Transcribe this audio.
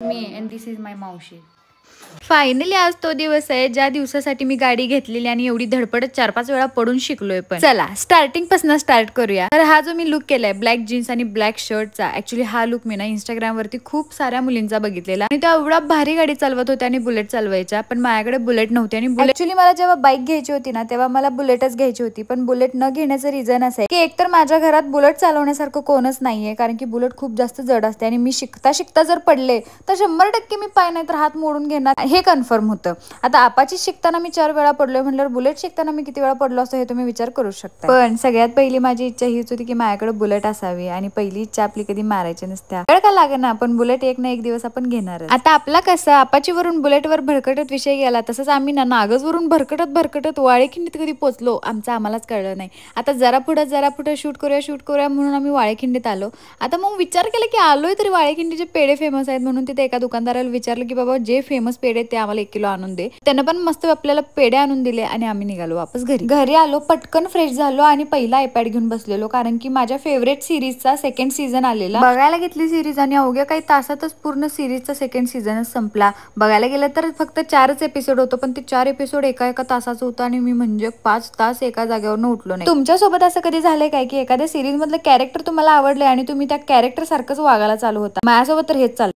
Me and this is माय मावशी. Finally आज तो दिवस आहे ज्या दिवसासाठी मी गाडी घेतलेली आणि एवढी धडपडत 4-5 वेळा पडून शिकलोय. पण चला स्टार्टिंग पासून स्टार्ट करूया. तर हा जो मी लुक केलाय ब्लॅक जीन्स आणि ब्लॅक शर्टचा, ऍक्च्युली हा लुक मी ना इंस्टाग्राम वरती खूप साऱ्या मुलींचा बघितलेला आणि त्या एवढा भारी गाडी चालवत होत्या आणि बुलेट चालवायच्या, पण माझ्याकडे बुलेट नव्हती. आणि ऍक्च्युली मला जेव्हा बाईक घ्यायची होती ना तेव्हा मला बुलेटच घ्यायची होती, पण बुलेट न घेण्याचं रिझन असं आहे की एकतर माझ्या घरात बुलेट चालवण्यासारखं कोणच नाहीये, कारण की बुलेट खूप जास्त जड असते आणि मी शिकता शिकता जर पडले तर 100% मी पाय नाही तर हात मोडून घेणार हे कन्फर्म होतं. आता आपाची शिकताना मी 4 वेळा पडलोय म्हणल्यावर बुलेट शिकताना मी किती वेळा पडलो असतो हे तुम्ही विचार करू शकता. पण सगळ्यात पहिली माझी इच्छा हीच होती की माझ्याकडे बुलेट असावी, आणि पहिली इच्छा आपली कधी मारायची नसत्या. वेळ का लागेना पण बुलेट एक ना एक दिवस आपण घेणार. आता आपला कसं आपाची वरून बुलेटवर भरकटत विषय गेला, तसंच आम्ही ना नागज वरून भरकटत वाळेखिंडीत कधी पोचलो आमचं आम्हालाच कळलं नाही. आता जरा पुढे शूट करूया म्हणून आम्ही वाळेखिंडीत आलो. आता मग विचार केला की आलोय तरी वाळेखिंडीचे पेढे फेमस आहेत म्हणून तिथे एका दुकानदाराला विचारलं की बाबा जे फेमस पेढे ते आम्हाला 1 किलो आणून दे. त्यानं पण मस्त आपल्याला पेढे आणून दिले आणि आम्ही निघालो वापस घरी आलो, पटकन फ्रेश झालो आणि पहिला आयपॅड घेऊन बसलेलो, कारण की माझ्या फेवरेट सिरीजचा 2nd सीझन आलेला. बघायला घेतली सिरीज आणि अवघ्या काही तासातच पूर्ण सिरीजचा 2nd सीझनच संपला. बघायला गेलं तर फक्त 4च एपिसोड होतं, पण ते 4 एपिसोड एका तासाचं होतं आणि मी म्हणजे 5 तास एका जागेवर उठलो नाही. तुमच्यासोबत असं कधी झालंय काय की एखाद्या सिरीज मधलं कॅरेक्टर तुम्हाला आवडलंय आणि तुम्ही त्या कॅरेक्टर सारखंच वागायला चालू होता? माझ्यासोबत तर हेच चाललं.